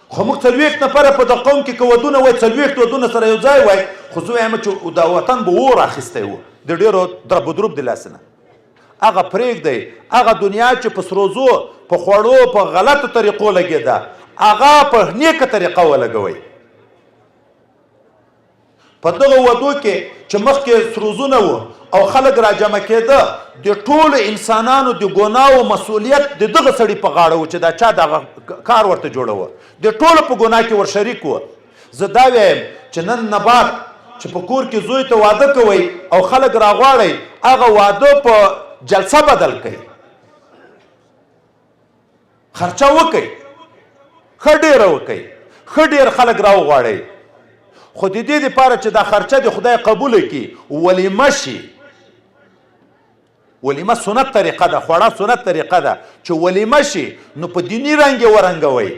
خو موږ 40 نفره په دغه قوم کې که ودونه وای 40 ودونه سره یو ځای وای خو زه وایم چې دا وطن به اور اخیستی و د ډېرو درب ودروب د لاسه نه. هغه پرېږدئ، هغه دنیا چې په سروزو په خوړو په غلطو طریقو لګېده هغه په نیکه طریقه ولګوئ. په دغه ودو کې چې مخکې سروزونه وو او خلک راجمع کېده د ټولو انسانانو د ګناه او مسؤلیت د دغه سړي په غاړه و چې دا چا دغه کار ورته جوړوه، د ټولو په ګناه کې ور شریک و. زه دا وایم چې نن نه بعد چې په کور کې زوی ته واده کوئ او خلک راغواړئ هغه واده په جلسه بدل کړئ، خرچه وکئ، ښه ډېره وکئ، ښه ډېر خلک راوغواړئ. خو د دې دپاره چې دا خرچه د خدای قبوله کړي ولیمه شي. ولیمه سنت طریقه ده، خوړه سنت طریقه ده چې ولیمه شي نو په دیني رنګ یې ورنګوئ.